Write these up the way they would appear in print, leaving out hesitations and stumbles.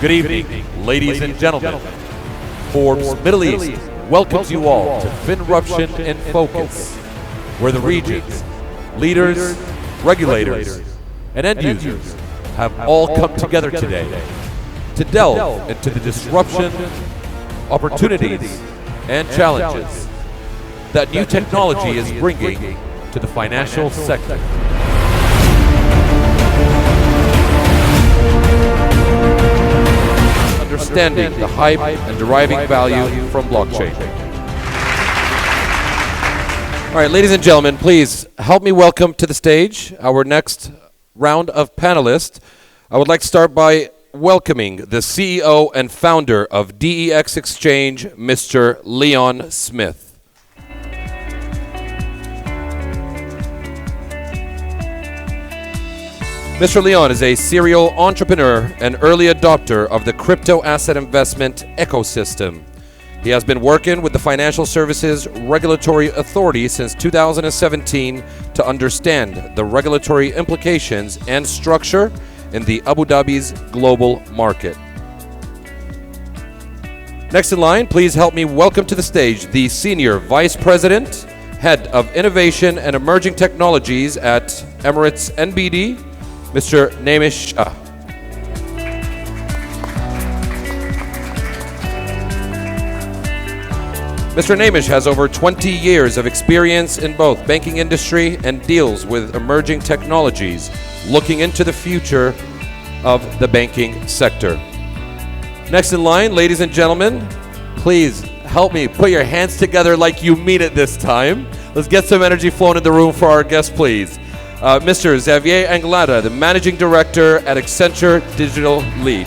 Good evening, ladies and gentlemen. Forbes Middle East welcomes you all to Finruption in Focus, where the regions, leaders, regulators, and end users have all come together today to delve into the disruption, opportunities, and challenges that new technology is bringing to the financial sector. Understanding the hype and deriving value from blockchain. All right, ladies and gentlemen, please help me welcome to the stage our next round of panelists. I would like to start by welcoming the CEO and founder of DEX Exchange, Mr. Leon Smith. Mr. Leon is a serial entrepreneur and early adopter of the crypto asset investment ecosystem. He has been working with the Financial Services Regulatory Authority since 2017 to understand the regulatory implications and structure in the Abu Dhabi's global market. Next in line, please help me welcome to the stage the Senior Vice President, Head of Innovation and Emerging Technologies at Emirates NBD, Mr. Namish Shah. Mr. Namish has over 20 years of experience in both banking industry and deals with emerging technologies, looking into the future of the banking sector. Next in line, ladies and gentlemen, please help me put your hands together like you mean it this time. Let's get some energy flowing in the room for our guest, please. Mr. Xavier Anglada, the Managing Director at Accenture Digital Lead.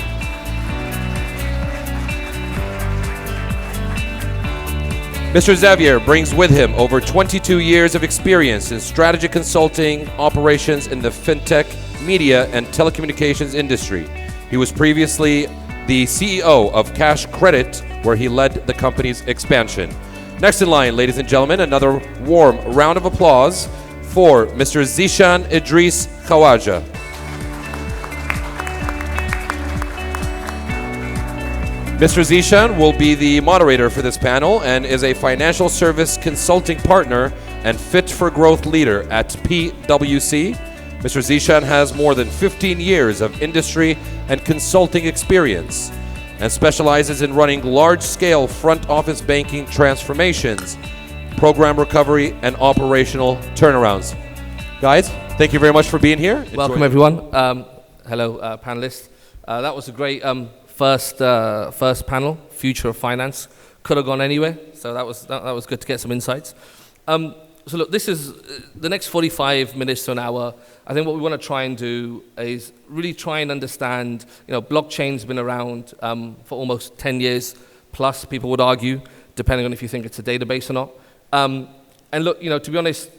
Mr. Xavier brings with him over 22 years of experience in strategy consulting operations in the fintech, media, and telecommunications industry. He was previously the CEO of Cash Credit, where he led the company's expansion. Next in line, ladies and gentlemen, another warm round of applause for Mr. Zishan Idris Khawaja. Mr. Zishan will be the moderator for this panel and is a financial service consulting partner and fit for growth leader at PwC. Mr. Zishan has more than 15 years of industry and consulting experience and specializes in running large-scale front office banking transformations, program recovery, and operational turnarounds. Guys, thank you very much for being here. Welcome, everyone. Hello, panelists. That was a great first panel, Future of Finance. Could have gone anywhere, so that was good to get some insights. So look, this is the next 45 minutes to an hour. I think what we want to try and do is really try and understand, blockchain's been around for almost 10 years plus, people would argue, depending on if you think it's a database or not. And look, to be honest,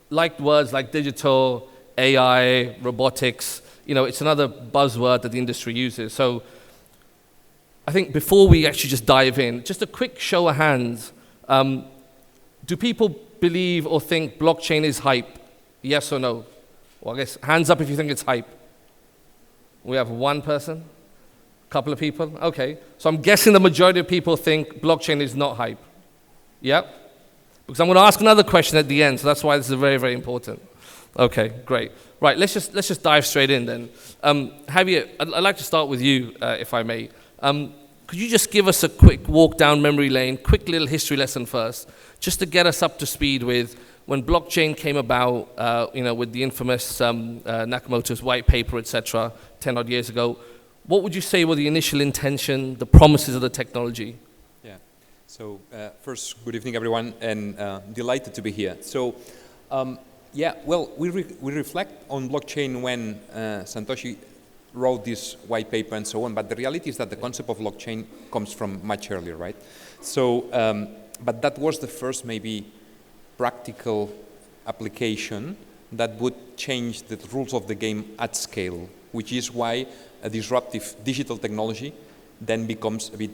like words like digital, AI, robotics, it's another buzzword that the industry uses. So I think before we actually just dive in, just a quick show of hands. Do people believe or think blockchain is hype? Yes or no? Well, I guess hands up if you think it's hype. We have one person, couple of people. Okay, so I'm guessing the majority of people think blockchain is not hype. Yep. Because I'm going to ask another question at the end, so that's why this is very, very important. Okay, great. Right, let's just dive straight in then. Javier, I'd like to start with you, if I may. Could you just give us a quick walk down memory lane, quick little history lesson first, just to get us up to speed with when blockchain came about, with the infamous Nakamoto's white paper, etc., 10 odd years ago. What would you say were the initial intention, the promises of the technology? So first, good evening, everyone, and delighted to be here. So, we reflect on blockchain when Satoshi wrote this white paper and so on, but the reality is that the concept of blockchain comes from much earlier, right? So, but that was the first maybe practical application that would change the rules of the game at scale, which is why a disruptive digital technology then becomes a bit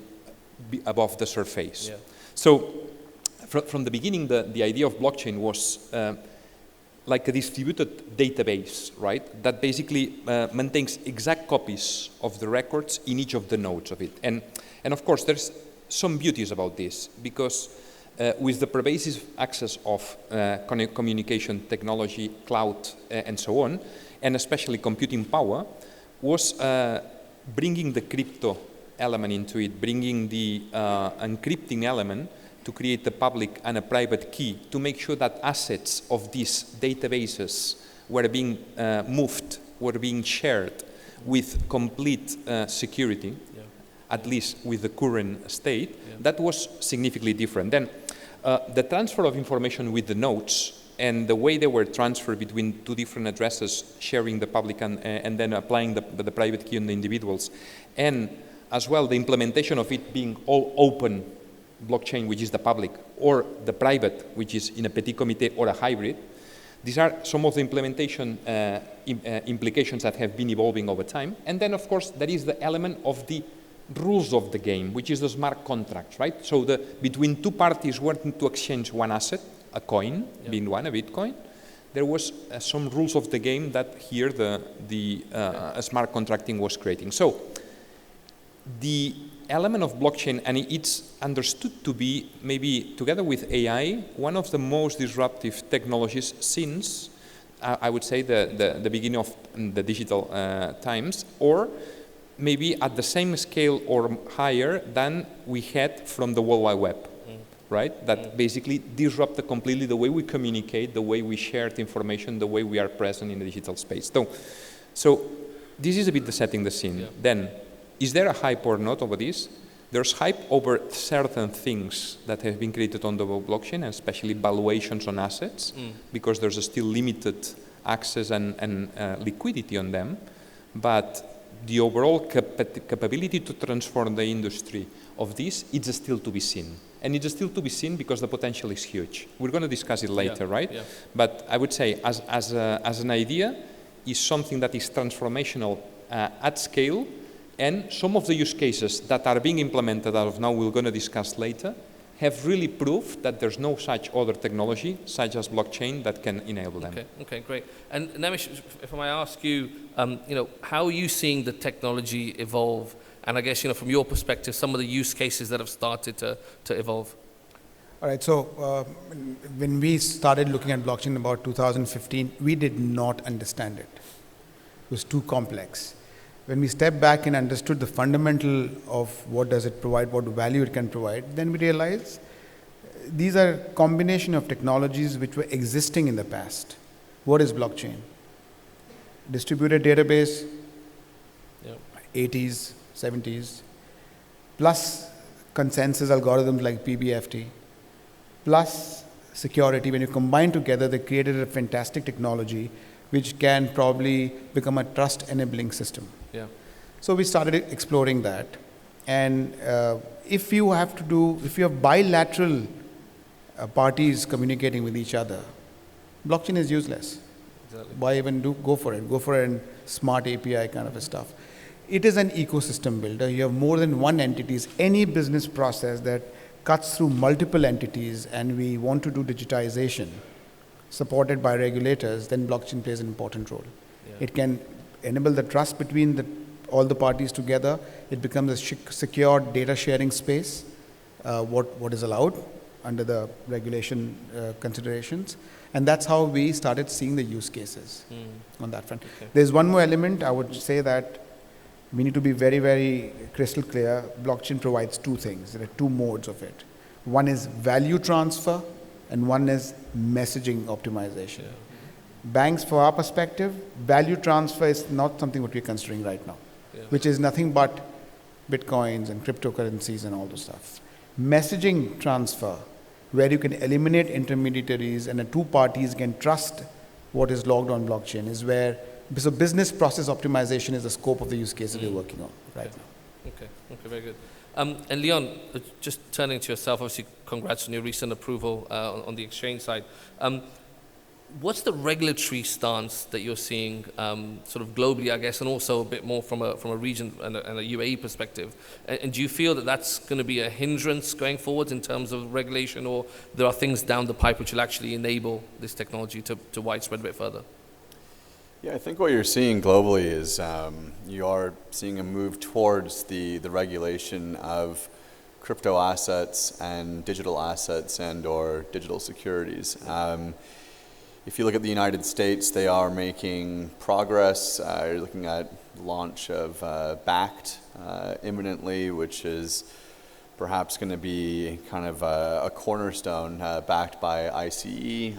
above the surface. Yeah. So from the beginning, the idea of blockchain was like a distributed database, right? That basically maintains exact copies of the records in each of the nodes of it. And of course, there's some beauties about this, because with the pervasive access of communication technology, cloud, and so on, and especially computing power, was bringing the crypto element into it, bringing the encrypting element to create a public and a private key to make sure that assets of these databases were being moved, were being shared with complete security, at least with the current state. That was significantly different. Then the transfer of information with the nodes and the way they were transferred between two different addresses, sharing the public and then applying the private key on the individuals, and as well the implementation of it being all open blockchain, which is the public, or the private, which is in a petit comité or a hybrid. These are some of the implementation implications that have been evolving over time. And then, of course, there is the element of the rules of the game, which is the smart contracts, right? So between two parties working to exchange one asset, a coin, being one, a Bitcoin, there was some rules of the game that here the smart contracting was creating. So the element of blockchain, and it's understood to be, maybe together with AI, one of the most disruptive technologies since, I would say, the beginning of the digital times, or maybe at the same scale or higher than we had from the World Wide Web, right? That basically disrupted completely the way we communicate, the way we share information, the way we are present in the digital space. So this is a bit the setting the scene. Then, is there a hype or not over this? There's hype over certain things that have been created on the blockchain, and especially valuations on assets, because there's still limited access and liquidity on them. But the overall capability to transform the industry of this, it's still to be seen. And it's still to be seen because the potential is huge. We're going to discuss it later, right? Yeah. But I would say, as an idea, is something that is transformational at scale. And some of the use cases that are being implemented out of now, we're going to discuss later, have really proved that there's no such other technology, such as blockchain, that can enable them. Okay, great. And Nemish, if I may ask you, how are you seeing the technology evolve? And I guess, from your perspective, some of the use cases that have started to evolve. All right, so when we started looking at blockchain in about 2015, we did not understand it. It was too complex. When we stepped back and understood the fundamental of what does it provide, what value it can provide, then we realized these are a combination of technologies which were existing in the past. What is blockchain? Distributed database, 80s, 70s, plus consensus algorithms like PBFT, plus security. When you combine together, they created a fantastic technology which can probably become a trust-enabling system. Yeah. So we started exploring that. And if you have bilateral parties communicating with each other, blockchain is useless. Exactly. Why even go for it? Go for a smart API kind of stuff. It is an ecosystem builder. You have more than one entities. Any business process that cuts through multiple entities, and we want to do digitization, supported by regulators, then blockchain plays an important role. Yeah. It can enable the trust between all the parties together. It becomes a secure data sharing space, what is allowed under the regulation considerations. And that's how we started seeing the use cases on that front. Okay. There's one more element. I would say that we need to be very, very crystal clear. Blockchain provides two things. There are two modes of it. One is value transfer, and one is messaging optimization. Yeah. Banks, for our perspective, value transfer is not something what we're considering right now, which is nothing but Bitcoins and cryptocurrencies and all those stuff. Messaging transfer, where you can eliminate intermediaries and the two parties can trust what is logged on blockchain, is where, so business process optimization is the scope of the use cases we're working on right now. Okay, very good. And Leon, just turning to yourself, obviously congrats on your recent approval on the exchange side. What's the regulatory stance that you're seeing, sort of globally, I guess, and also a bit more from a region and a UAE perspective? And do you feel that that's going to be a hindrance going forward in terms of regulation, or there are things down the pipe which will actually enable this technology to widespread a bit further? Yeah, I think what you're seeing globally is you are seeing a move towards the regulation of crypto assets and digital assets and or digital securities. If you look at the United States, they are making progress. You're looking at launch of Backed imminently, which is perhaps going to be kind of a cornerstone backed by ICE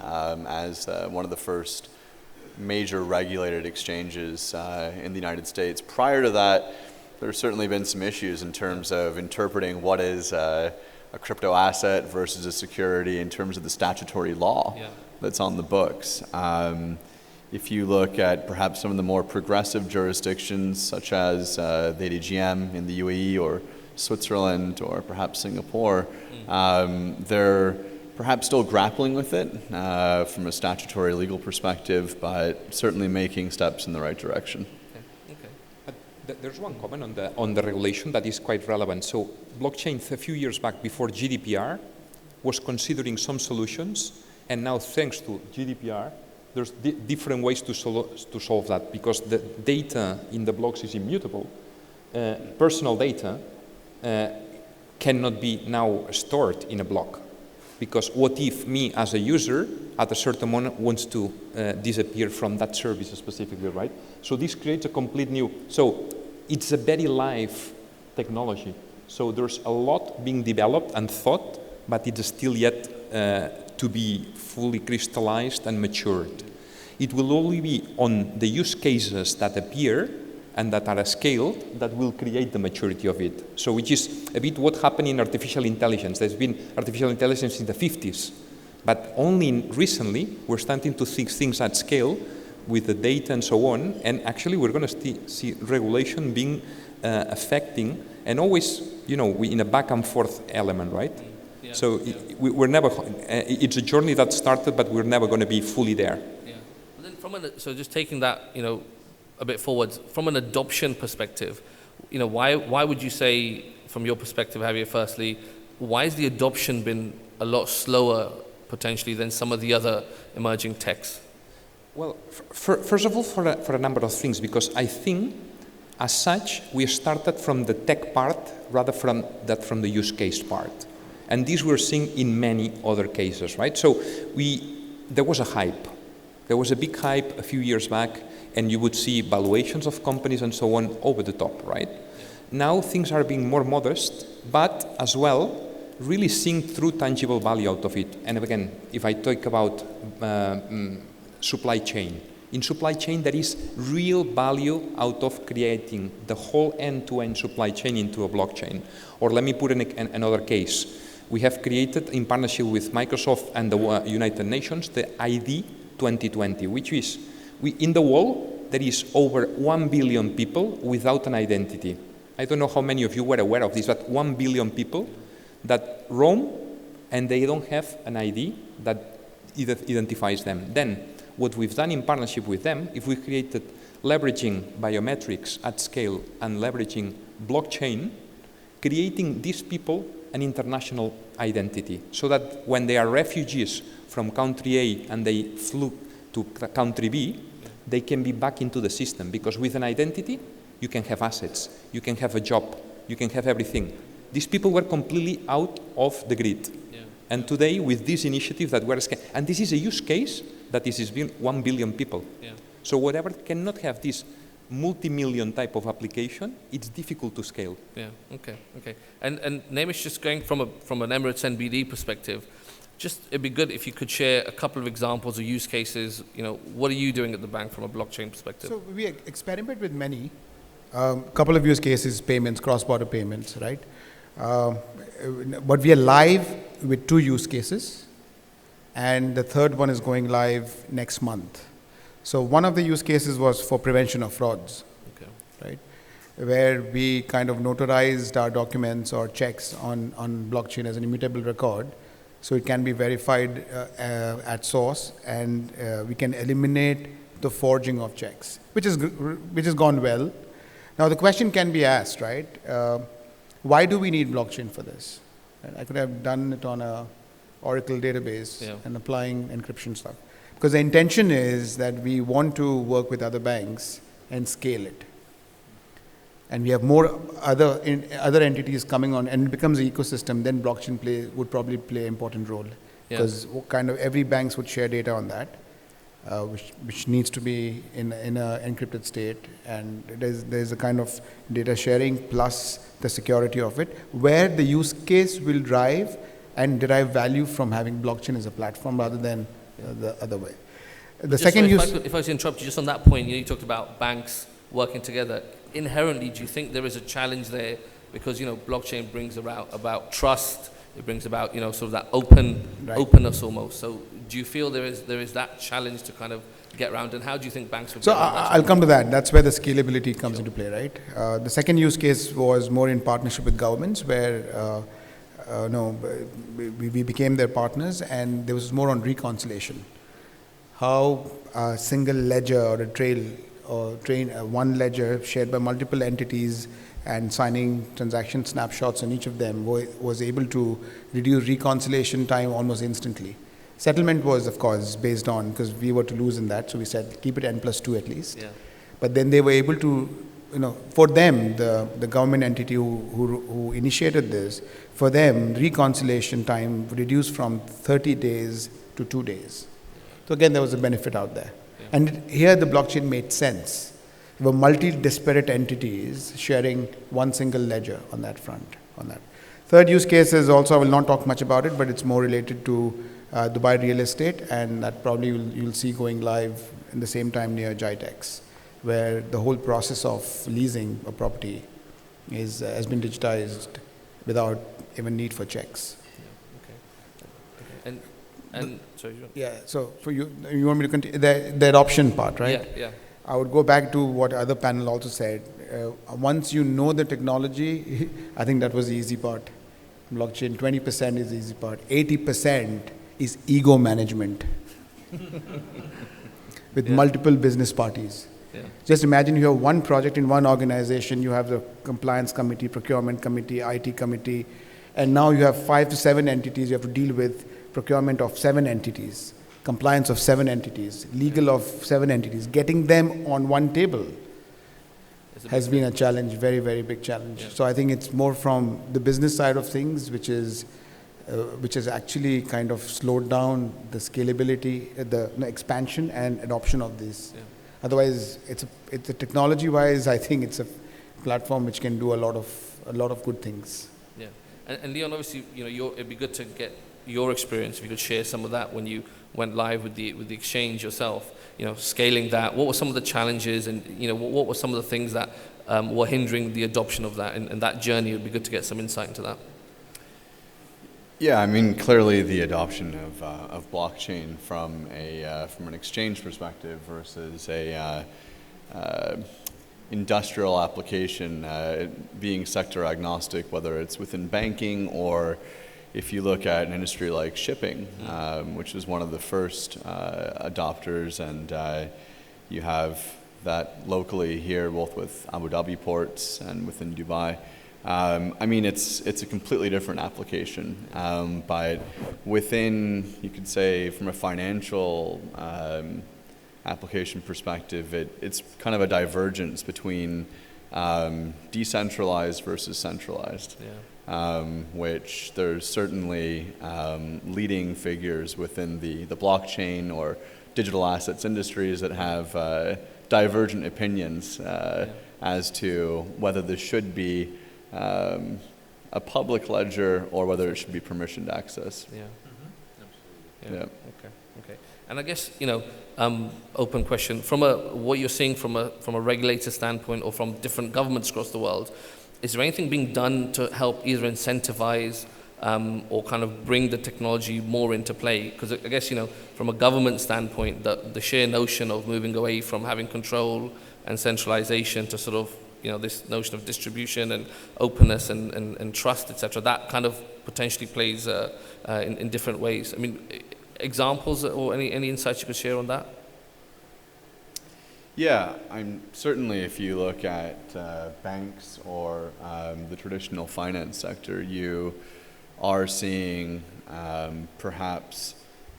as one of the first major regulated exchanges in the United States. Prior to that, there's certainly been some issues in terms of interpreting what is a crypto asset versus a security in terms of the statutory law that's on the books. If you look at perhaps some of the more progressive jurisdictions, such as the ADGM in the UAE or Switzerland or perhaps Singapore, they're perhaps still grappling with it from a statutory legal perspective, but certainly making steps in the right direction. There's one comment on the regulation that is quite relevant. So blockchain a few years back, before GDPR, was considering some solutions, and now thanks to GDPR, there's different ways to solve that, because the data in the blocks is immutable. Personal data cannot be now stored in a block, because what if me as a user at a certain moment wants to disappear from that service specifically, right? So this creates a complete new, so it's a very live technology. So there's a lot being developed and thought, but it's still yet to be fully crystallized and matured. It will only be on the use cases that appear and that are scaled that will create the maturity of it. So which is a bit what happened in artificial intelligence. There's been artificial intelligence in the 50s, but only recently we're starting to see things at scale with the data and so on, and actually we're going to see regulation being affecting, and always, you know, in a back and forth element, right? So we're never, it's a journey that started, but we're never going to be fully there. Yeah. But then so just taking that, you know, a bit forward, from an adoption perspective, you know, why would you say, from your perspective, Javier, firstly, why has the adoption been a lot slower potentially than some of the other emerging techs? Well, first of all, for a number of things, because I think, as such, we started from the tech part rather from the use case part. And this we're seeing in many other cases, right? So there was a hype. There was a big hype a few years back, and you would see valuations of companies and so on over the top, right? Now things are being more modest, but as well, really seeing true tangible value out of it. And again, if I talk about supply chain, in supply chain there is real value out of creating the whole end-to-end supply chain into a blockchain. Or let me put another case. We have created, in partnership with Microsoft and the United Nations, the ID 2020, which is, in the world, there is over 1 billion people without an identity. I don't know how many of you were aware of this, but 1 billion people that roam and they don't have an ID that identifies them. Then, what we've done in partnership with them, if we created leveraging biometrics at scale and leveraging blockchain, creating these people an international identity, so that when they are refugees from country A and they flew to country B, they can be back into the system, because with an identity, you can have assets, you can have a job, you can have everything. These people were completely out of the grid. Yeah. And today, with this initiative that we're scaling, and this is a use case that is 1 billion people. Yeah. So whatever cannot have this multi-million type of application, it's difficult to scale. Yeah, okay. And Naimish, just going from an Emirates NBD perspective, it'd be good if you could share a couple of examples or use cases. You know, what are you doing at the bank from a blockchain perspective? So we experiment with many. Couple of use cases, payments, cross-border payments, right? But we are live with 2 use cases, and the third one is going live next month. So one of the use cases was for prevention of frauds, right? Where we kind of notarized our documents or checks on blockchain as an immutable record, So it can be verified at source, and we can eliminate the forging of checks, which has gone well. Now the question can be asked, right? Why do we need blockchain for this? And I could have done it on a Oracle database and applying encryption stuff. Because the intention is that we want to work with other banks and scale it. And we have more other entities coming on, and it becomes an ecosystem, then blockchain would probably play an important role. Because kind of every banks would share data on that, which needs to be in an encrypted state. And there's a kind of data sharing plus the security of it, where the use case will drive and derive value from having blockchain as a platform rather than the other way. The second use... If I was to interrupt you just on that point, you talked about banks working together. Inherently, do you think there is a challenge there? Because, blockchain brings about trust, it brings about, sort of that openness almost. So do you feel there is that challenge to kind of get around, and how do you think banks would So I'll come to that. That's where the scalability comes into play, right? The second use case was more in partnership with governments, where we became their partners, and there was more on reconciliation. How a single ledger or a trail or one ledger shared by multiple entities and signing transaction snapshots on each of them was able to reduce reconciliation time almost instantly. Settlement was, of course, based on, because we were to lose in that, so we said keep it N+2 at least. Yeah. But then they were able to, for them, the government entity who initiated this, for them, reconciliation time reduced from 30 days to 2 days. So again, there was a benefit out there. Yeah. And here the blockchain made sense. There were multi-disparate entities sharing one single ledger on that front. Third use case is also, I will not talk much about it, but it's more related to Dubai real estate, and that probably you'll see going live in the same time near JITEX, where the whole process of leasing a property has been digitized without even need for checks. Yeah, okay. And sorry. So for you want me to continue the adoption part, right? Yeah. I would go back to what other panel also said. Once you know the technology, I think that was the easy part. Blockchain, 20% is the easy part. 80% is ego management with multiple business parties. Yeah. Just imagine you have one project in one organization, you have the compliance committee, procurement committee, IT committee, and now you have 5 to 7 entities you have to deal with, procurement of 7 entities, compliance of 7 entities, legal of 7 entities. Getting them on one table has been a challenge, very, very big challenge. Yeah. So I think it's more from the business side of things, which is actually kind of slowed down the scalability, the expansion and adoption of this. Yeah. Otherwise, it's a technology-wise, I think it's a platform which can do a lot of good things. Yeah, and Leon, obviously, it'd be good to get your experience. If you could share some of that when you went live with the exchange yourself. Scaling that. What were some of the challenges, and what were some of the things that were hindering the adoption of that and that journey? It'd be good to get some insight into that. Yeah, I mean, clearly the adoption of blockchain from an exchange perspective versus a industrial application, being sector agnostic, whether it's within banking or if you look at an industry like shipping, which was one of the first adopters, and you have that locally here, both with Abu Dhabi ports and within Dubai. I mean, it's a completely different application, but within, you could say, from a financial application perspective, it's kind of a divergence between decentralized versus centralized, which there's certainly leading figures within the blockchain or digital assets industries that have divergent opinions as to whether this should be a public ledger or whether it should be permissioned access. Yeah. Absolutely. Yeah. Okay. And I guess, open question, from what you're seeing from a regulator standpoint or from different governments across the world, is there anything being done to help either incentivize or kind of bring the technology more into play? Because I guess, from a government standpoint, the sheer notion of moving away from having control and centralization to sort of, this notion of distribution and openness and trust, etc., that kind of potentially plays in different ways. I mean, examples or any insights you could share on that? Yeah, certainly if you look at banks or the traditional finance sector, you are seeing perhaps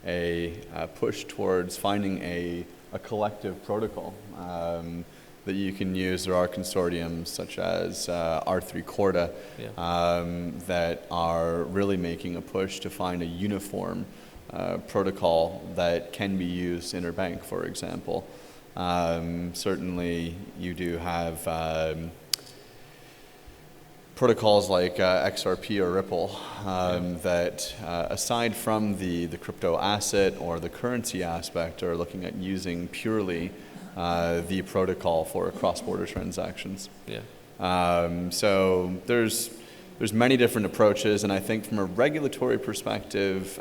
a push towards finding a collective protocol that you can use. There are consortiums such as R3 Corda that are really making a push to find a uniform protocol that can be used interbank, for example. Certainly you do have protocols like XRP or Ripple that aside from the crypto asset or the currency aspect are looking at using purely the protocol for cross-border transactions. So there's many different approaches, and I think from a regulatory perspective,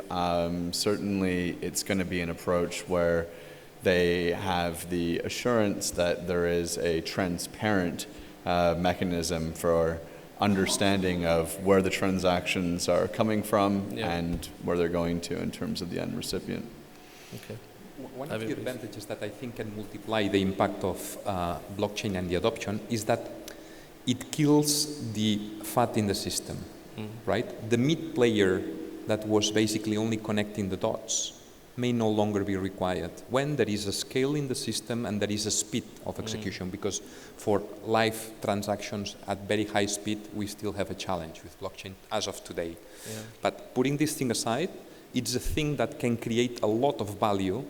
certainly it's going to be an approach where they have the assurance that there is a transparent mechanism for understanding of where the transactions are coming from and where they're going to in terms of the end recipient. Okay. One of the advantages that I think can multiply the impact of blockchain and the adoption is that it kills the fat in the system, right? The mid player that was basically only connecting the dots may no longer be required when there is a scale in the system and there is a speed of execution, because for live transactions at very high speed, we still have a challenge with blockchain as of today. But putting this thing aside, it's a thing that can create a lot of value,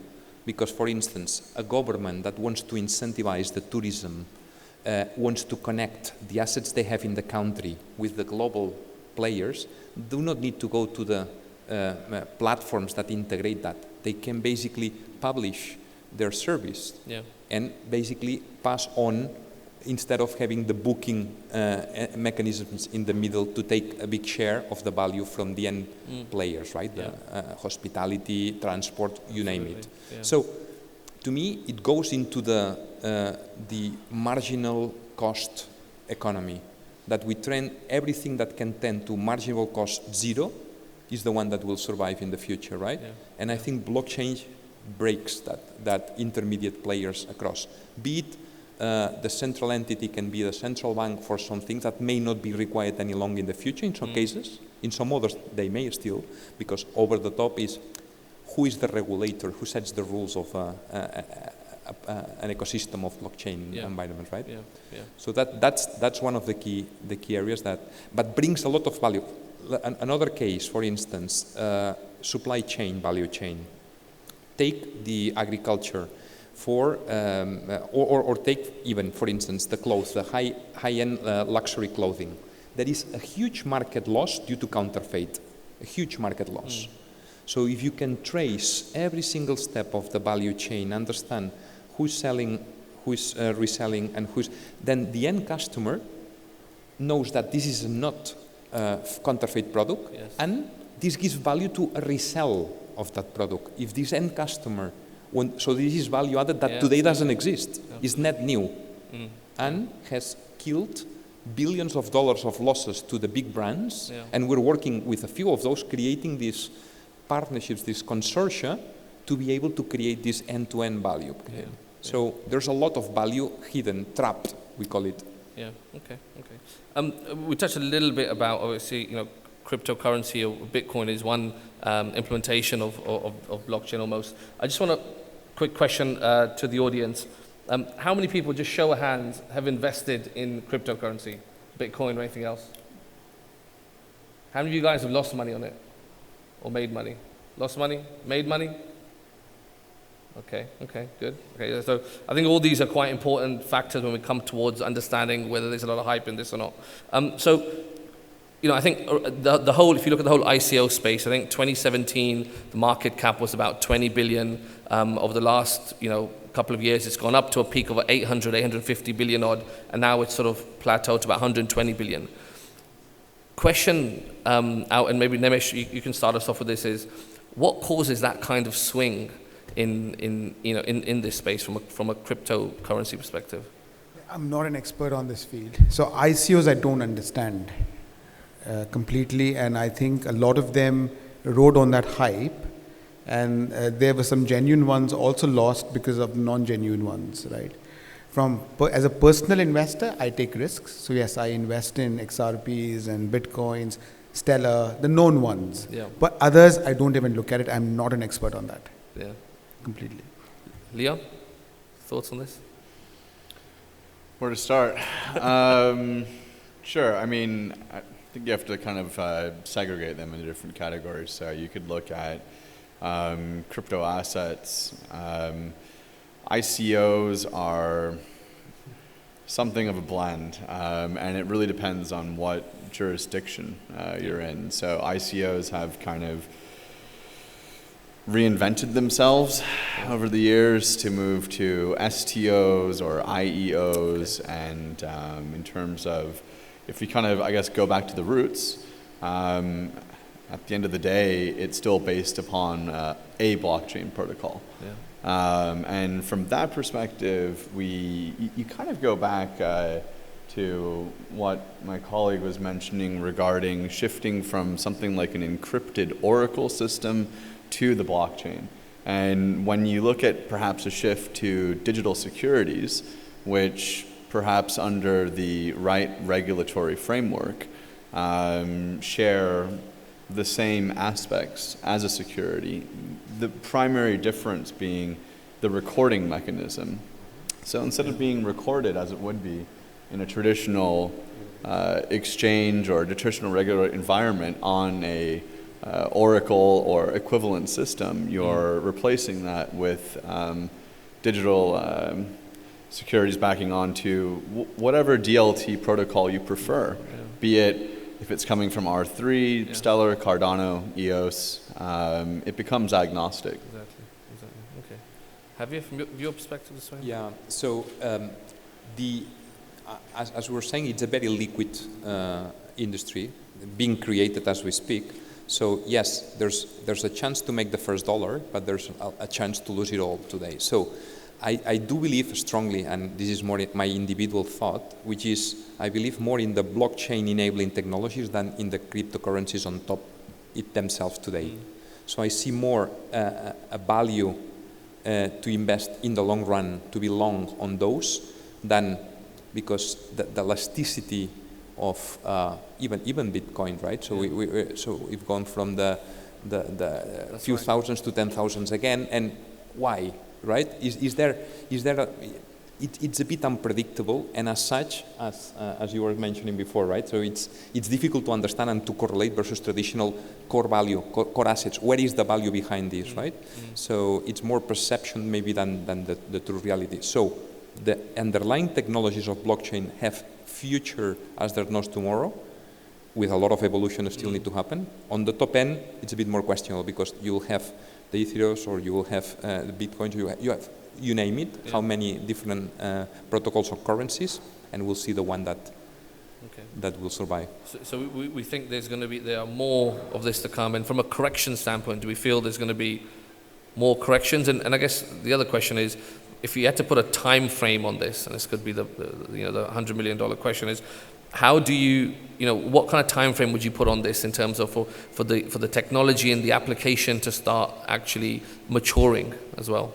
because, for instance, a government that wants to incentivize the tourism, wants to connect the assets they have in the country with the global players, do not need to go to the platforms that integrate that. They can basically publish their service and basically pass on, instead of having the booking mechanisms in the middle to take a big share of the value from the end players, right? Hospitality, transport, you name it. So to me, it goes into the marginal cost economy, that we trend everything that can tend to marginal cost zero is the one that will survive in the future, right? And I think blockchain breaks that intermediate players across. Be it the central entity can be the central bank for some things that may not be required any longer in the future in some cases. In some others, they may still, because over the top is who is the regulator, who sets the rules of an ecosystem of blockchain environment, right? So that's one of the key areas but brings a lot of value. Another case, for instance, supply chain, value chain. Take the agriculture for, or take even, for instance, the clothes, the high-end luxury clothing. There is a huge market loss due to counterfeit, a huge market loss. So if you can trace every single step of the value chain, understand who's selling, who's reselling, and then the end customer knows that this is not counterfeit product, and this gives value to a resell of that product. If this end customer, so this is value added that today doesn't exist, is net new, and has killed billions of dollars of losses to the big brands, and we're working with a few of those, creating these partnerships, this consortia, to be able to create this end-to-end value. So there's a lot of value hidden, trapped, we call it. We touched a little bit about, obviously, cryptocurrency or Bitcoin is one implementation of blockchain almost. I just want a quick question to the audience. How many people, just show of hands, have invested in cryptocurrency, Bitcoin or anything else? How many of you guys have lost money on it or made money? Lost money, made money? Okay, good. Okay, so I think all these are quite important factors when we come towards understanding whether there's a lot of hype in this or not. I think the whole, if you look at the whole ICO space, I think 2017, the market cap was about 20 billion. Over the last, couple of years, it's gone up to a peak of 850 billion odd, and now it's sort of plateaued to about 120 billion. Question out, and maybe Nemesh, you can start us off with this, is what causes that kind of swing in this space from a cryptocurrency perspective? I'm not an expert on this field, so ICOs I don't understand. completely, and I think a lot of them rode on that hype, and there were some genuine ones also lost because of non-genuine ones, right? As a personal investor, I take risks. So yes, I invest in XRPs and Bitcoins, Stellar, the known ones. Yeah. But others, I don't even look at it. I'm not an expert on that. Yeah. Completely. Leon, thoughts on this? Where to start? Sure. I mean, I think you have to kind of segregate them into different categories. So you could look at crypto assets. ICOs are something of a blend, and it really depends on what jurisdiction you're in. So ICOs have kind of reinvented themselves over the years to move to STOs or IEOs, and in terms of, if we kind of, I guess, go back to the roots, at the end of the day, it's still based upon a blockchain protocol. Yeah. And from that perspective, you kind of go back to what my colleague was mentioning regarding shifting from something like an encrypted Oracle system to the blockchain. And when you look at perhaps a shift to digital securities, which perhaps under the right regulatory framework share the same aspects as a security, the primary difference being the recording mechanism. So instead of being recorded as it would be in a traditional exchange or a traditional regular environment on a Oracle or equivalent system, you're replacing that with digital securities backing onto whatever DLT protocol you prefer, be it if it's coming from R3, Stellar, Cardano, EOS, it becomes agnostic. Exactly. Okay. Javier, from your perspective this way? Yeah, so as we were saying, it's a very liquid industry being created as we speak. So yes, there's a chance to make the first dollar, but there's a chance to lose it all today. So I do believe strongly, and this is more my individual thought, which is I believe more in the blockchain enabling technologies than in the cryptocurrencies on top it themselves today. So I see more a value to invest in the long run, to be long on those, than because the elasticity of even Bitcoin, right? So we've gone from the few thousands to 10,000s again, and why? Right? Is there it's a bit unpredictable, and as such, as you were mentioning before, right? So it's difficult to understand and to correlate versus traditional core value, core assets. Where is the value behind this, right? So it's more perception maybe than the true reality. So the underlying technologies of blockchain have future as there's no tomorrow, with a lot of evolution still need to happen. On the top end, it's a bit more questionable because you'll have the Ethereums or you will have the Bitcoins, you name it, how many different protocols or currencies, and we'll see the one that will survive. So we think there are more of this to come, and from a correction standpoint, do we feel there's going to be more corrections? And I guess the other question is, if you had to put a time frame on this, and this could be the $100 million question, is how do you what kind of time frame would you put on this in terms of for the technology and the application to start actually maturing as well?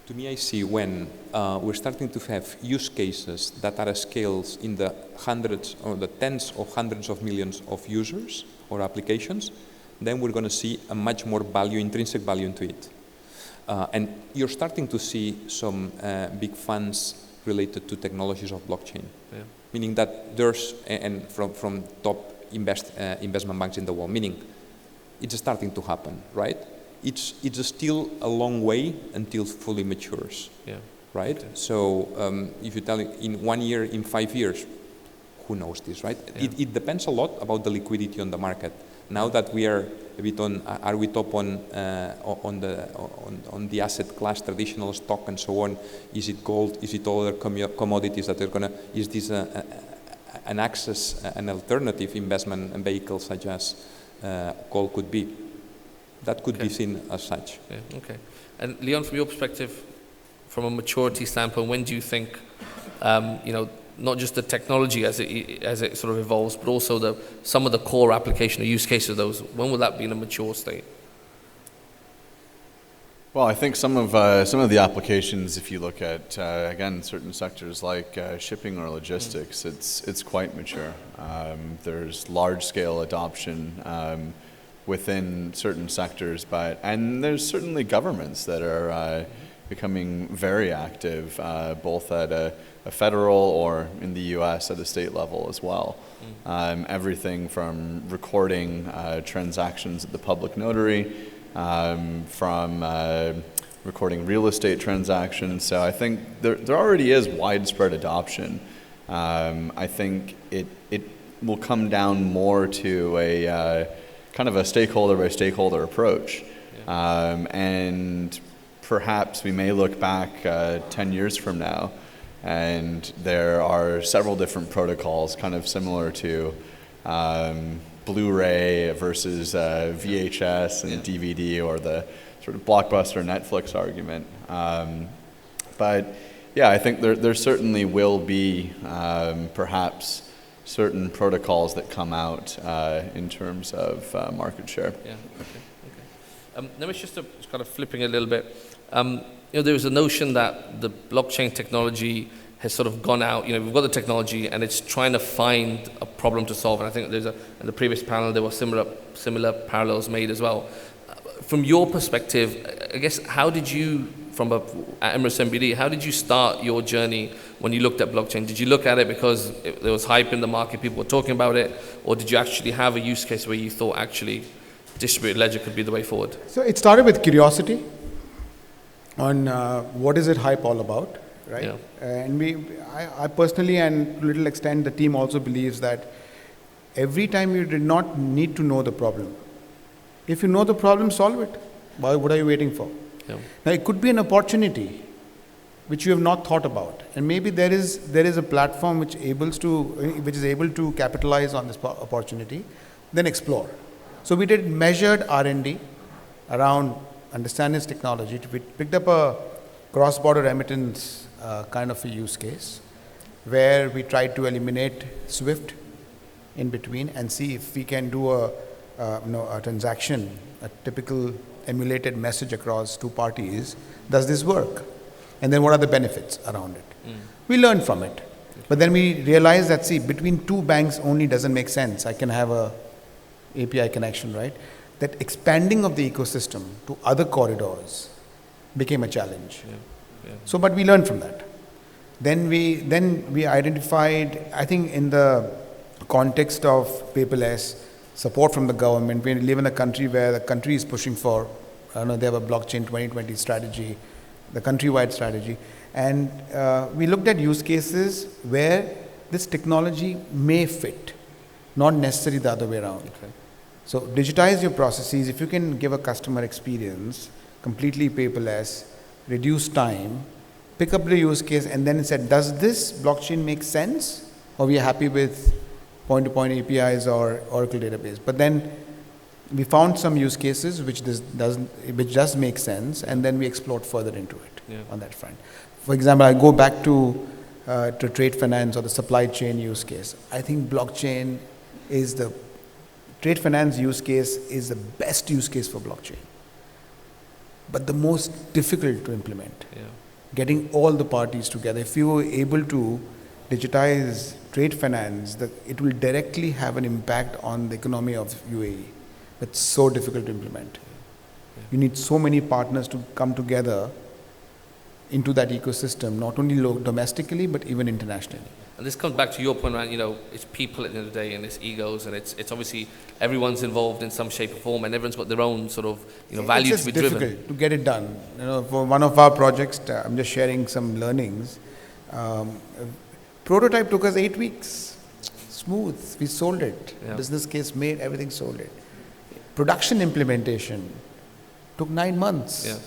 To me, I see when we're starting to have use cases that are at scales in the hundreds or the tens of hundreds of millions of users or applications, then we're going to see a much more value, intrinsic value into it. And you're starting to see some big funds related to technologies of blockchain, meaning that there's, and from top investment banks in the world, meaning it's starting to happen, right? It's still a long way until fully matures, right? Okay. So if you tell in 1 year, in 5 years, who knows this, right? It depends a lot about the liquidity on the market. Now that we are a bit on, are we top on the asset class, traditional stock and so on? Is it gold? Is it other commodities that are gonna? Is this an access, an alternative investment vehicle such as gold could be? That could be seen as such. Yeah, okay. And Leon, from your perspective, from a maturity standpoint, when do you think not just the technology as it sort of evolves, but also some of the core application or use cases of those? When will that be in a mature state? Well, I think some of the applications, if you look at again certain sectors like shipping or logistics, it's quite mature. There's large-scale adoption within certain sectors, and there's certainly governments that are becoming very active, both at a federal or in the U.S. at a state level as well. Everything from recording transactions at the public notary. From recording real estate transactions. So I think there already is widespread adoption. I think it will come down more to a kind of a stakeholder by stakeholder approach. And perhaps we may look back 10 years from now and there are several different protocols kind of similar to Blu-ray versus VHS and DVD, or the sort of Blockbuster Netflix argument. But yeah, I think there certainly will be perhaps certain protocols that come out in terms of market share. Yeah. Okay. Let me just kind of flipping a little bit. There was a notion that the blockchain technology has sort of gone out. We've got the technology and it's trying to find a problem to solve. And I think in the previous panel there were similar parallels made as well. From your perspective, I guess, how did you, at Emirates MBD, how did you start your journey when you looked at blockchain? Did you look at it because there was hype in the market, people were talking about it, or did you actually have a use case where you thought actually distributed ledger could be the way forward? So it started with curiosity on what is it hype all about, right? Yeah. And I personally, and to a little extent, the team also believes that every time you did not need to know the problem. If you know the problem, solve it. What are you waiting for? Yeah. Now, it could be an opportunity which you have not thought about, and maybe there is a platform which is able to capitalize on this opportunity. Then explore. So we did measured R&D around understanding this technology. We picked up a cross-border remittance kind of a use case where we tried to eliminate SWIFT in between and see if we can do a transaction, a typical emulated message across two parties. Does this work? And then what are the benefits around it? We learned from it. But then we realized that, between two banks only doesn't make sense. I can have a API connection, right? That expanding of the ecosystem to other corridors became a challenge. So, but we learned from that. Then we identified, I think in the context of paperless, support from the government. We live in a country where the country is pushing for, they have a blockchain 2020 strategy, the countrywide strategy. And we looked at use cases where this technology may fit, not necessarily the other way around. Okay. So digitize your processes. If you can give a customer experience, completely paperless, reduce time, pick up the use case, and then it said, does this blockchain make sense? Or we are happy with point-to-point APIs or Oracle database? But then we found some use cases which does make sense, and then we explored further into it on that front. For example, I go back to trade finance or the supply chain use case. I think blockchain is the trade finance use case is the best use case for blockchain, but the most difficult to implement. Getting all the parties together. If you were able to digitize trade finance, it will directly have an impact on the economy of UAE. It's so difficult to implement. You need so many partners to come together into that ecosystem, not only domestically, but even internationally. And this comes back to your point around, it's people at the end of the day, and it's egos, and it's obviously everyone's involved in some shape or form, and everyone's got their own sort of, value to be driven. It's difficult to get it done. For one of our projects, I'm just sharing some learnings. Prototype took us 8 weeks. Smooth. We sold it. Business case made, everything sold it. Production implementation took 9 months.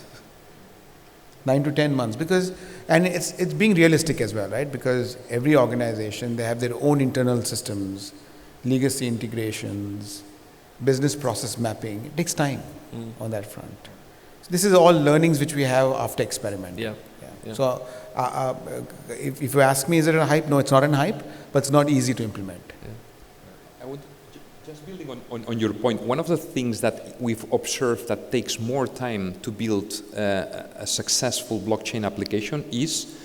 9 to 10 months. And it's being realistic as well, right? Because every organization, they have their own internal systems, legacy integrations, business process mapping. It takes time on that front. So this is all learnings which we have after experiment. Yeah. So if you ask me, is it a hype? No, it's not a hype, but it's not easy to implement. I would just building on your point. One of the things that we've observed that takes more time to build a successful blockchain application is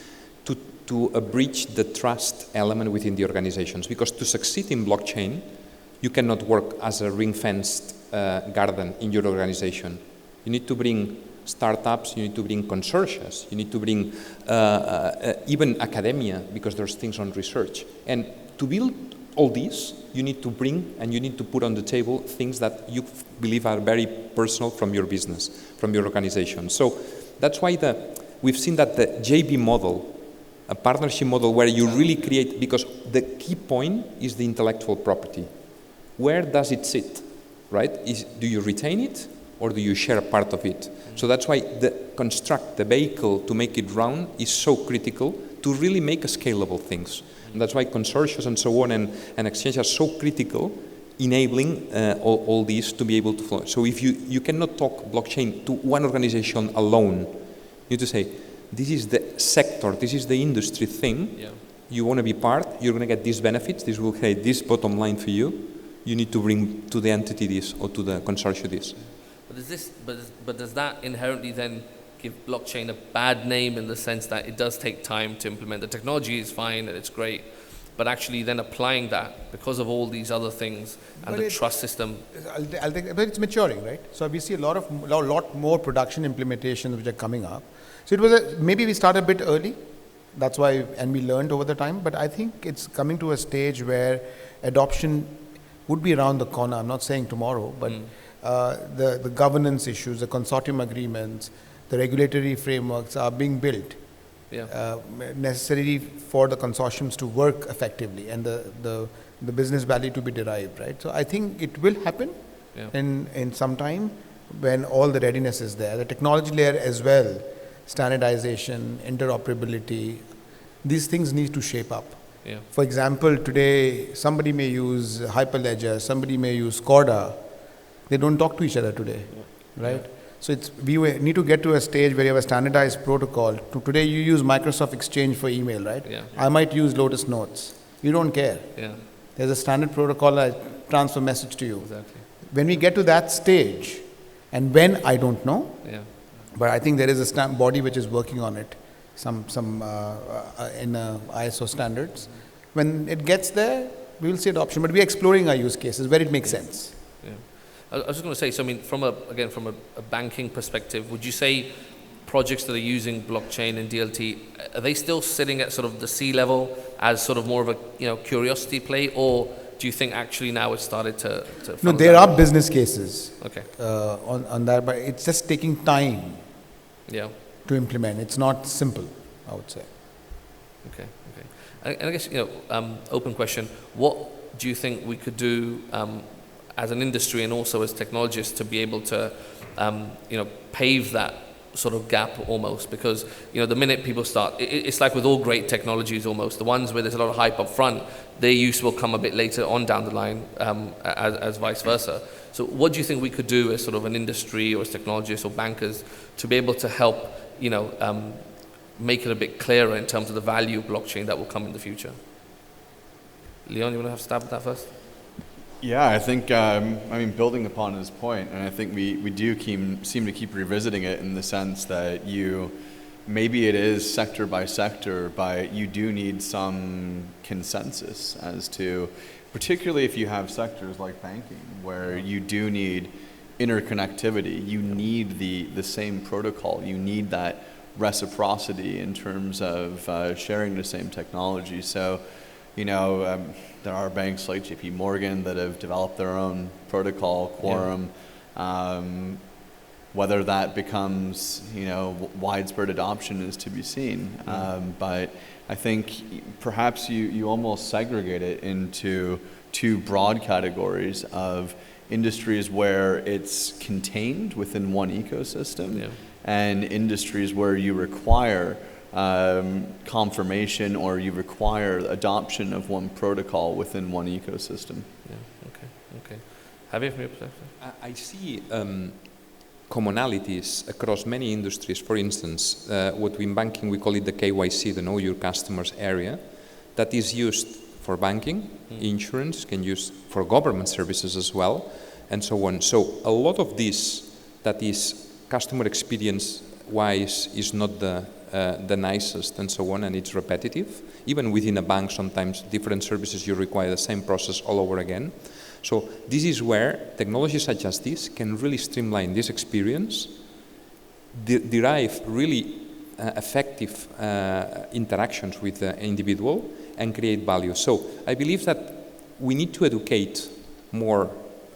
to bridge the trust element within the organizations. Because to succeed in blockchain, you cannot work as a ring-fenced garden in your organization. You need to bring startups, you need to bring consortia, you need to bring even academia, because there's things on research. And to build all these, you need to bring and you need to put on the table things that you believe are very personal from your business, from your organization. So that's why we've seen that the JV model, a partnership model where you really create, because the key point is the intellectual property. Where does it sit, right? Do you retain it or do you share a part of it? So that's why the vehicle to make it round is so critical to really make a scalable things. And that's why consortia and so on and exchange are so critical, enabling all these to be able to flow. So if you cannot talk blockchain to one organization alone, you need to say, this is the sector, this is the industry thing. Yeah. You want to be part, you're going to get these benefits, this will create this bottom line for you. You need to bring to the entity this or to the consortium this. But does that inherently then give blockchain a bad name in the sense that it does take time to implement? The technology is fine and it's great, but actually then applying that because of all these other things and the trust system. I'll think, but it's maturing, right? So we see a lot more production implementations which are coming up. So it was maybe we started a bit early, that's why, and we learned over the time. But I think it's coming to a stage where adoption would be around the corner. I'm not saying tomorrow, but the governance issues, the consortium agreements, the regulatory frameworks are being built, necessary for the consortiums to work effectively and the business value to be derived, right? So I think it will happen in some time when all the readiness is there. The technology layer as well, standardization, interoperability, these things need to shape up. Yeah. For example, today somebody may use Hyperledger, somebody may use Corda. They don't talk to each other today, right? Yeah. So we need to get to a stage where you have a standardized protocol. Today you use Microsoft Exchange for email, right? Yeah. I might use Lotus Notes. You don't care. Yeah. There's a standard protocol I transfer message to you. Exactly. When we get to that stage, and when I don't know, but I think there is a body which is working on it, some in ISO standards. When it gets there, we will see adoption. But we're exploring our use cases where it makes sense. Yeah. I was just going to say, so I mean, from a banking perspective, would you say projects that are using blockchain and DLT, are they still sitting at sort of the C level as sort of more of a curiosity play, or do you think actually now it's started to No, there are business cases okay. on that, but it's just taking time. Yeah. To implement. It's not simple, I would say. Okay. And I guess, open question, what do you think we could do as an industry and also as technologists to be able to, pave that sort of gap almost? Because, the minute people start, it's like with all great technologies almost, the ones where there's a lot of hype up front, their use will come a bit later on down the line, as vice versa. So what do you think we could do as sort of an industry or as technologists or bankers to be able to help, make it a bit clearer in terms of the value of blockchain that will come in the future? Leon, you want to have a stab at that first? Yeah, I think, building upon his point, and I think we do seem to keep revisiting it in the sense that maybe it is sector by sector, but you do need some consensus as to, particularly if you have sectors like banking, where you do need interconnectivity, you need the same protocol, you need that reciprocity in terms of sharing the same technology. So, there are banks like JP Morgan that have developed their own protocol, Quorum. Whether that becomes, widespread adoption is to be seen. But I think perhaps you almost segregate it into two broad categories of industries where it's contained within one ecosystem and industries where you require confirmation or you require adoption of one protocol within one ecosystem. Yeah, okay. Javier, from your perspective? I see commonalities across many industries. For instance, what in banking we call it the KYC, the Know Your Customers area, that is used for banking, insurance, can use for government services as well, and so on. So a lot of this that is customer experience wise is not the nicest and so on, and it's repetitive. Even within a bank, sometimes different services you require the same process all over again. So this is where technologies such as this can really streamline this experience, derive really effective interactions with the individual, and create value. So I believe that we need to educate more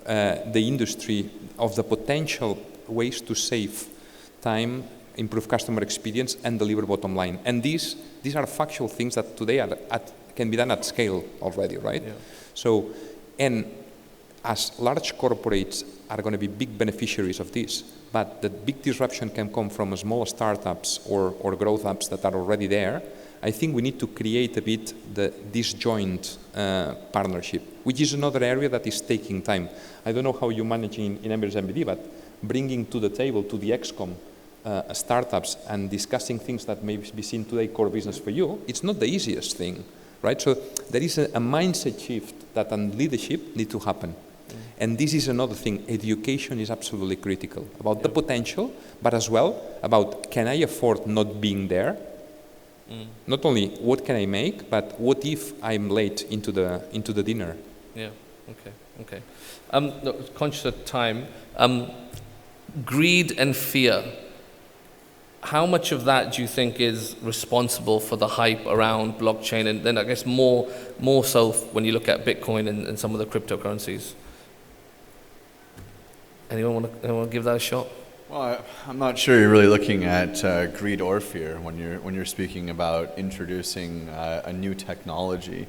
the industry of the potential ways to save time, improve customer experience, and deliver bottom line. And these are factual things that today can be done at scale already, right? Yeah. So, and as large corporates are going to be big beneficiaries of this, but the big disruption can come from small startups or growth apps that are already there. I think we need to create a bit this joint partnership, which is another area that is taking time. I don't know how you manage in Emirates MBD, but bringing to the table, to the ExCom, startups and discussing things that may be seen today core business for you, it's not the easiest thing, right? So there is a mindset shift that and leadership need to happen. And this is another thing, education is absolutely critical about the potential, but as well about can I afford not being there? Not only what can I make, but what if I'm late into the dinner? Yeah, okay. Look, conscious of time, greed and fear, how much of that do you think is responsible for the hype around blockchain, and then I guess more so when you look at Bitcoin and some of the cryptocurrencies? Anyone want to give that a shot? Well, I'm not sure you're really looking at greed or fear when you're speaking about introducing a new technology.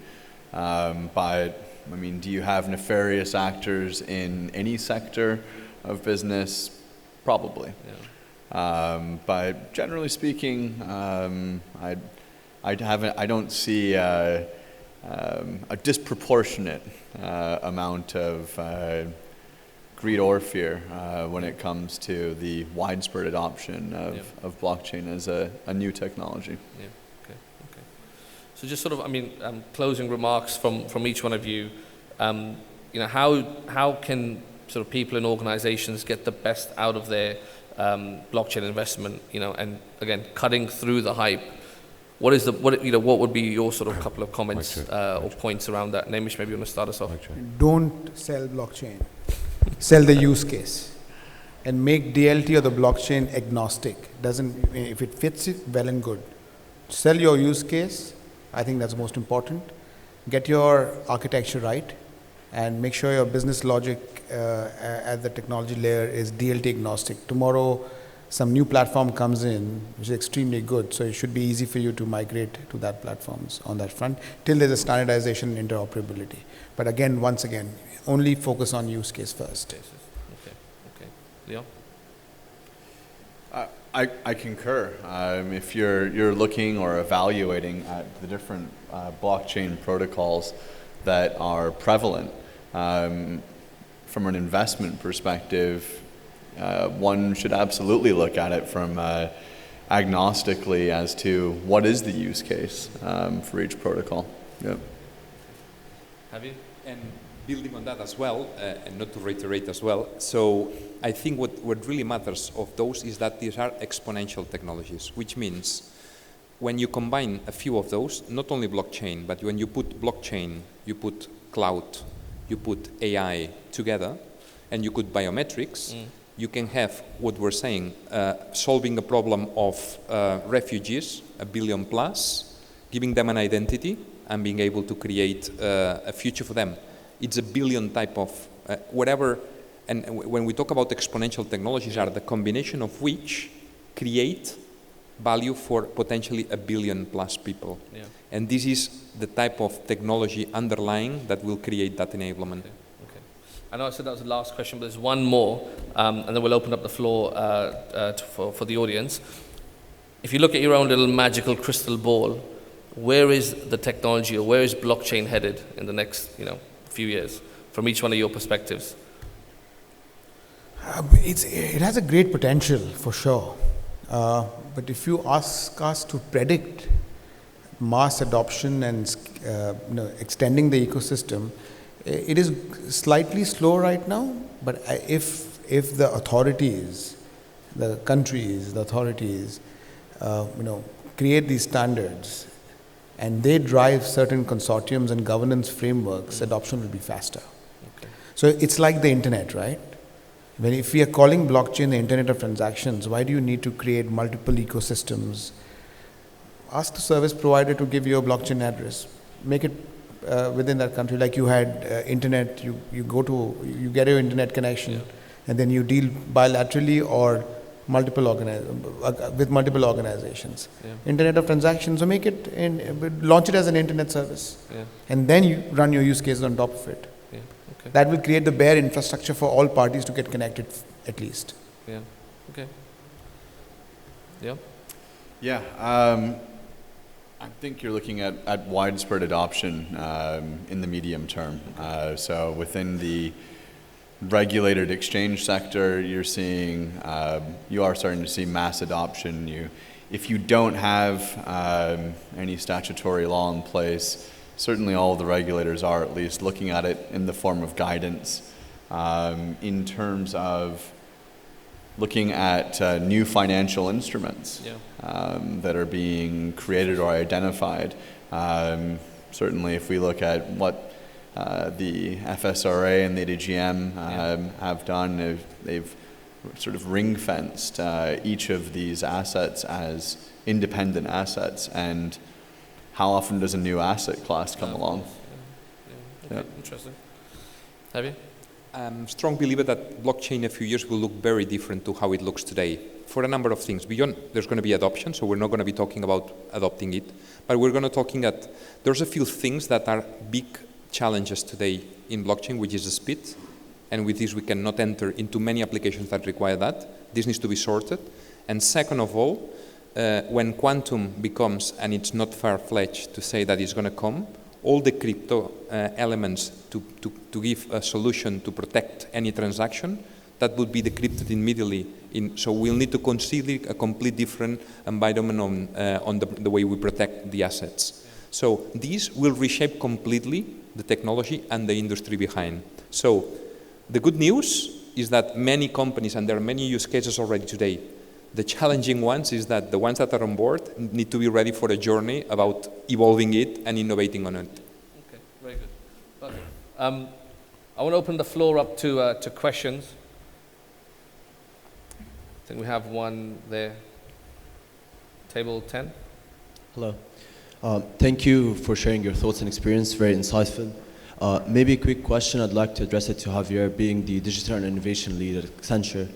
But I mean, do you have nefarious actors in any sector of business? Probably. Yeah. But generally speaking, I don't see a disproportionate amount of greed or fear when it comes to the widespread adoption of blockchain as a new technology. Yeah. Okay. So just sort of, closing remarks from each one of you. How can sort of people and organizations get the best out of their blockchain investment? And again, cutting through the hype. What would be your sort of couple of comments or points around that? Namish, maybe you want to start us off. Don't sell blockchain. Sell the use case and make DLT or the blockchain agnostic. If it fits it, well and good. Sell your use case. I think that's most important. Get your architecture right and make sure your business logic at the technology layer is DLT agnostic. Tomorrow, some new platform comes in, which is extremely good. So it should be easy for you to migrate to that platforms on that front till there's a standardization and interoperability. But again, once again, only focus on use case first. Okay. Leon? I concur. If you're looking or evaluating at the different blockchain protocols that are prevalent, from an investment perspective, one should absolutely look at it from agnostically as to what is the use case for each protocol. Yep. Have you? And building on that as well, and not to reiterate as well, so I think what really matters of those is that these are exponential technologies, which means when you combine a few of those, not only blockchain, but when you put blockchain, you put cloud, you put AI together, and you put biometrics, you can have what we're saying, solving the problem of refugees, 1 billion plus, giving them an identity, and being able to create a future for them. It's a billion type of whatever, and when we talk about exponential technologies, are the combination of which create value for potentially 1 billion plus people. Yeah. And this is the type of technology underlying that will create that enablement. Okay. I know I said that was the last question, but there's one more, and then we'll open up the floor for the audience. If you look at your own little magical crystal ball, where is the technology or where is blockchain headed in the next few years from each one of your perspectives? It has a great potential for sure. But if you ask us to predict mass adoption and extending the ecosystem, it is slightly slow right now. But if the authorities, the countries, the authorities, create these standards and they drive certain consortiums and governance frameworks, adoption will be faster. Okay. So it's like the internet, right? If we are calling blockchain the internet of transactions, why do you need to create multiple ecosystems? Ask the service provider to give you a blockchain address. Make it within that country. Like you had internet, you get your internet connection, and then you deal bilaterally or with multiple organizations. Yeah. Internet of transactions, so make it launch it as an internet service, and then you run your use cases on top of it. Yeah. Okay. That will create the bare infrastructure for all parties to get connected, at least. Yeah. Okay. Yeah. Yeah, I think you're looking at widespread adoption in the medium term. So within the regulated exchange sector, you are starting to see mass adoption. If you don't have any statutory law in place, certainly all of the regulators are at least looking at it in the form of guidance in terms of looking at new financial instruments that are being created or identified. Certainly if we look at what the FSRA and the ADGM have done, they've sort of ring-fenced each of these assets as independent assets, and how often does a new asset class come along? Okay. Interesting. Have you? I'm a strong believer that blockchain in a few years will look very different to how it looks today, for a number of things. Beyond, there's going to be adoption, so we're not going to be talking about adopting it, but we're going to talking that there's a few things that are big challenges today in blockchain, which is the speed, and with this we cannot enter into many applications that require that. This needs to be sorted. And second of all, when quantum becomes, and it's not far-fetched to say that it's going to come, all the crypto elements to give a solution to protect any transaction, that would be decrypted immediately. So we'll need to consider a complete different environment on the way we protect the assets. So these will reshape completely the technology and the industry behind. So the good news is that many companies, and there are many use cases already today, the challenging ones is that the ones that are on board need to be ready for a journey about evolving it and innovating on it. Okay, very good. Perfect. I want to open the floor up to questions. I think we have one there. Table 10. Hello. Thank you for sharing your thoughts and experience, very insightful. Maybe a quick question, I'd like to address it to Javier, being the Digital and Innovation Lead at Accenture.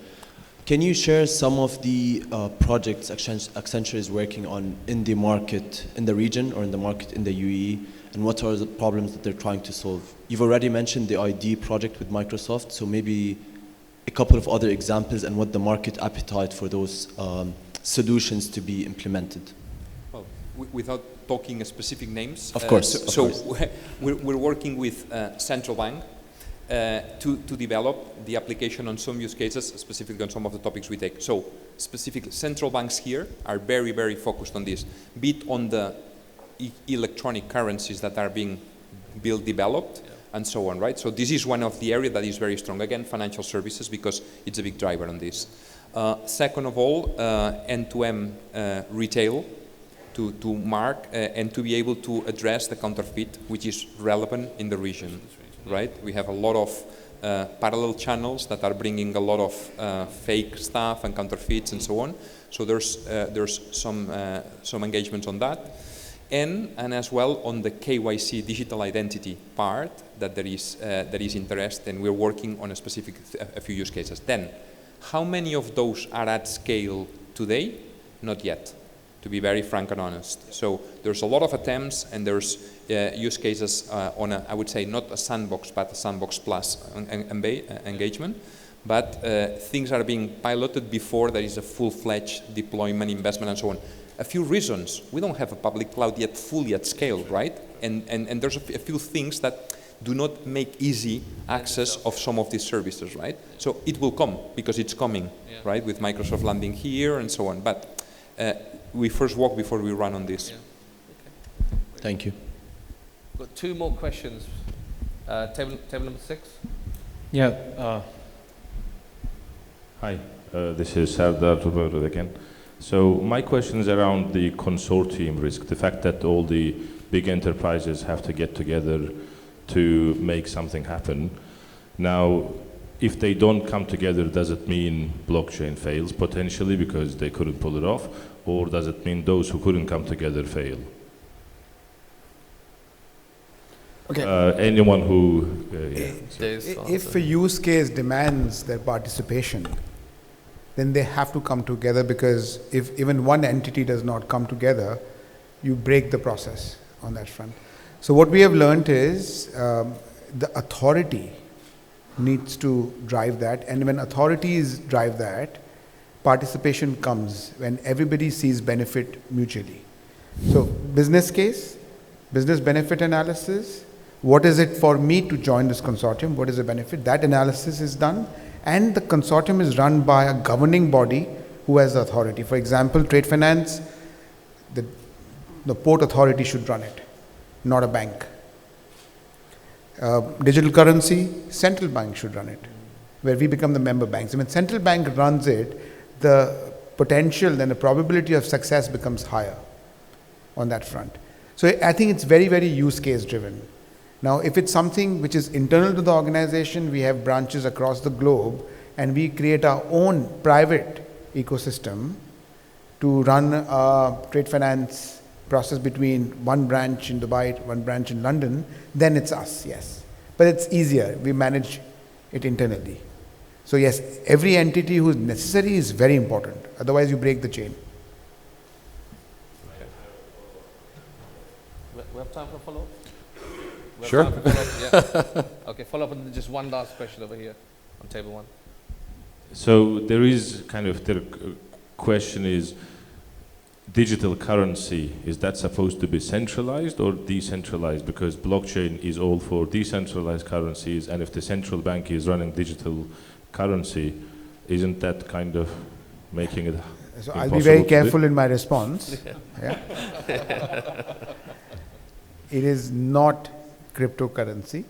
Can you share some of the projects Accenture is working on in the market, in the region, or in the market in the UAE, and what are the problems that they're trying to solve? You've already mentioned the ID project with Microsoft, so maybe a couple of other examples and what the market appetite for those solutions to be implemented. Well, without talking specific names. Of course. We're working with Central Bank to develop the application on some use cases, specifically on some of the topics we take. So specifically, central banks here are very, very focused on this, be it on the electronic currencies that are being developed, and so on, right? So this is one of the areas that is very strong. Again, financial services, because it's a big driver on this. Second of all, end-to-end retail, to mark and to be able to address the counterfeit, which is relevant in the region, right? We have a lot of parallel channels that are bringing a lot of fake stuff and counterfeits and so on. So there's some engagements on that, and as well on the KYC digital identity part that there is interest, and we're working on a few use cases. Then, how many of those are at scale today? Not yet, to be very frank and honest. So there's a lot of attempts, and there's use cases on I would say not a sandbox, but a sandbox plus engagement. But things are being piloted before there is a full-fledged deployment, investment, and so on. A few reasons. We don't have a public cloud yet fully at scale, right? And there's a few things that do not make easy access of some of these services, right? So it will come, because it's coming, right, with Microsoft landing here and so on. But we first walk before we run on this. Yeah. Okay. Thank you. Got two more questions. Table number 6. Yeah. Hi, this is Sardar Tubaru again. So my question is around the consortium risk, the fact that all the big enterprises have to get together to make something happen. Now, if they don't come together, does it mean blockchain fails potentially because they couldn't pull it off? Or does it mean those who couldn't come together fail? Okay. Anyone who... If a use case demands their participation, then they have to come together, because if even one entity does not come together, you break the process on that front. So what we have learned is the authority needs to drive that, and when authorities drive that, participation comes when everybody sees benefit mutually. So business case, business benefit analysis, what is it for me to join this consortium, what is the benefit, that analysis is done, and the consortium is run by a governing body who has the authority. For example, trade finance, the port authority should run it, not a bank. Digital currency, central bank should run it, where we become the member banks. And when central bank runs it, the potential and the probability of success becomes higher on that front. So I think it's very, very use case driven. Now, if it's something which is internal to the organization, we have branches across the globe, and we create our own private ecosystem to run a trade finance process between one branch in Dubai, one branch in London, then it's us, yes. But it's easier. We manage it internally. So yes, every entity who is necessary is very important. Otherwise, you break the chain. We have time for a follow-up? Sure. Yeah. Okay, follow up on just one last question over here on table 1. So there is kind of, the question is, digital currency, is that supposed to be centralized or decentralized? Because blockchain is all for decentralized currencies, and if the central bank is running digital currency, isn't that kind of making it So I'll be very careful in my response. Yeah. It is not cryptocurrency.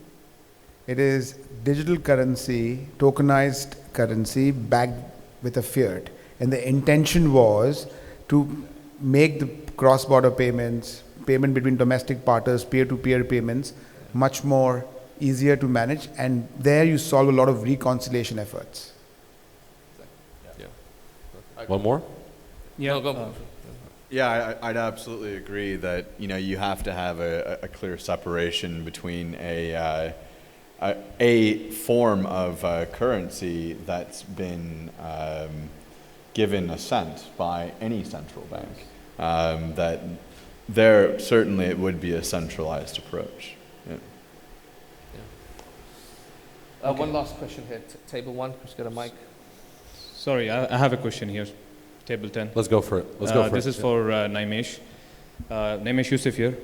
It is digital currency, tokenized currency backed with a fiat. And the intention was to make the cross-border payments, payment between domestic partners, peer-to-peer payments, much more easier to manage. And there you solve a lot of reconciliation efforts. Yeah. One more? Yeah. Yeah, I'd absolutely agree that you have to have a clear separation between a form of currency that's been given assent by any central bank. That there certainly it would be a centralized approach. Yeah. Okay. One last question here, table 1. Just get a mic. Sorry, I have a question here. Table 10. Let's go for it. This is for Naimesh. Naimesh Yusuf here.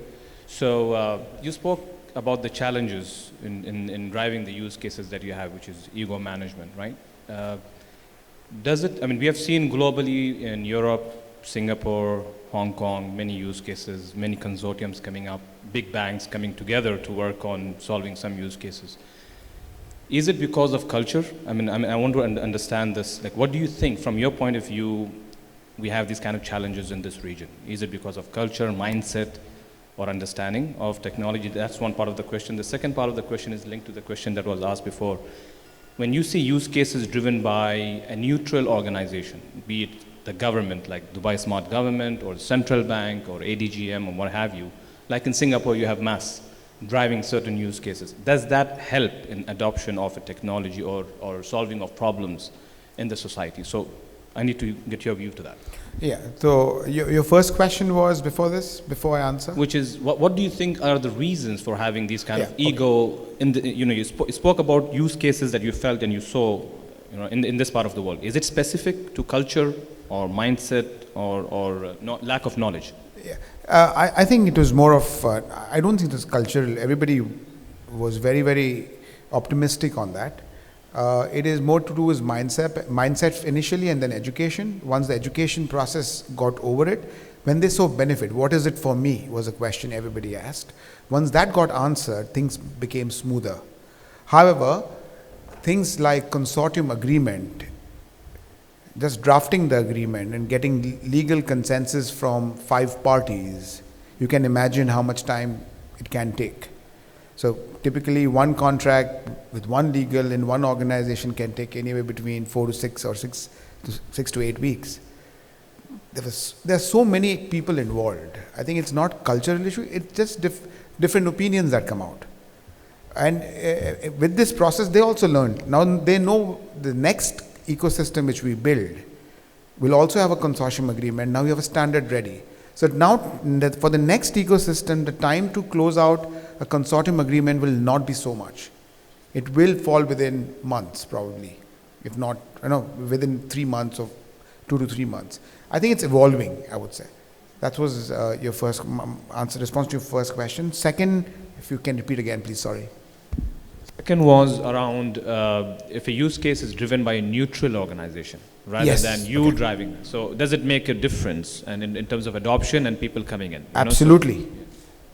So you spoke about the challenges in driving the use cases that you have, which is ego management, right? We have seen globally in Europe, Singapore, Hong Kong, many use cases, many consortiums coming up, big banks coming together to work on solving some use cases. Is it because of culture? I want to understand this. Like, what do you think, from your point of view, we have these kind of challenges in this region? Is it because of culture, mindset, or understanding of technology? That's one part of the question. The second part of the question is linked to the question that was asked before. When you see use cases driven by a neutral organization, be it the government, like Dubai Smart Government, or Central Bank, or ADGM, or what have you, like in Singapore, you have MAS driving certain use cases. Does that help in adoption of a technology or solving of problems in the society? So I need to get your view to that. Yeah, so your first question was before I answer? Which is, what do you think are the reasons for having these kind of ego, in the, you spoke about use cases that you felt and you saw in this part of the world. Is it specific to culture or mindset or lack of knowledge? Yeah. I think it was more of, I don't think it was cultural. Everybody was very, very optimistic on that. It is more to do with mindset initially and then education. Once the education process got over it, when they saw benefit, what is it for me, was a question everybody asked. Once that got answered, things became smoother. However, things like consortium agreement, just drafting the agreement and getting legal consensus from 5 parties, you can imagine how much time it can take. So typically one contract with one legal in one organization can take anywhere between 4 to 6 or 6 to 8 weeks. There are so many people involved. I think it's not cultural issue, it's just different opinions that come out. And with this process, they also learned. Now they know the next ecosystem which we build will also have a consortium agreement. Now we have a standard ready. So now for the next ecosystem, the time to close out a consortium agreement will not be so much. It will fall within months probably, if not, within 3 months or 2 to 3 months. I think it's evolving, I would say. That was your first response to your first question. Second, if you can repeat again, please, sorry. Second was around if a use case is driven by a neutral organization rather than you driving. So does it make a difference and in terms of adoption and people coming in? Absolutely.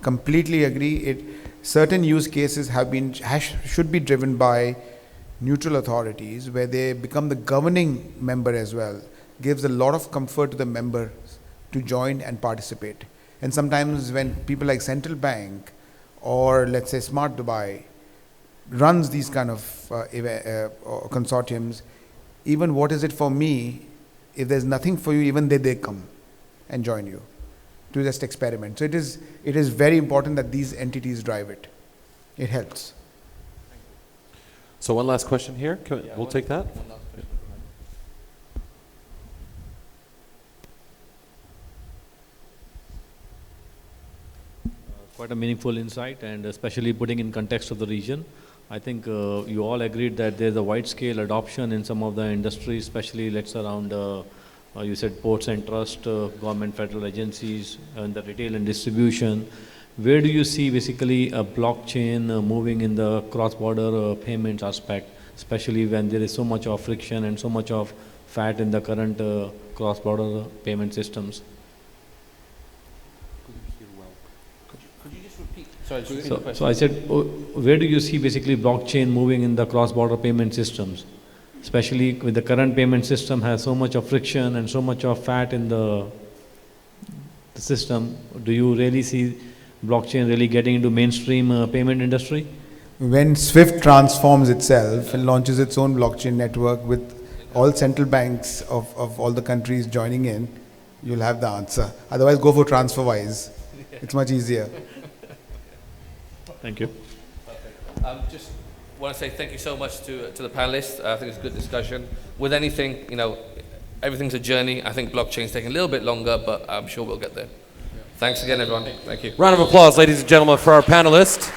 Completely agree. Certain use cases should be driven by neutral authorities where they become the governing member as well. Gives a lot of comfort to the members to join and participate. And sometimes when people like Central Bank or let's say Smart Dubai runs these kind of consortiums, even what is it for me, if there's nothing for you, even they come and join you to just experiment. So it is very important that these entities drive it. It helps. So one last question here. We'll take that. Quite a meaningful insight, and especially putting in context of the region. I think you all agreed that there's a wide-scale adoption in some of the industries, especially around, you said ports and trust, government, federal agencies, and the retail and distribution. Where do you see basically a blockchain moving in the cross-border payments aspect, especially when there is so much of friction and so much of fat in the current cross-border payment systems? So I said, where do you see basically blockchain moving in the cross-border payment systems? Especially with the current payment system has so much of friction and so much of fat in the system. Do you really see blockchain really getting into mainstream payment industry? When SWIFT transforms itself and launches its own blockchain network with all central banks of all the countries joining in, you'll have the answer. Otherwise, go for TransferWise. It's much easier. Thank you. Just want to say thank you so much to the panelists. I think it's a good discussion. With anything, everything's a journey. I think blockchain's taking a little bit longer, but I'm sure we'll get there. Thanks again, everyone. Thank you. Round of applause, ladies and gentlemen, for our panelists.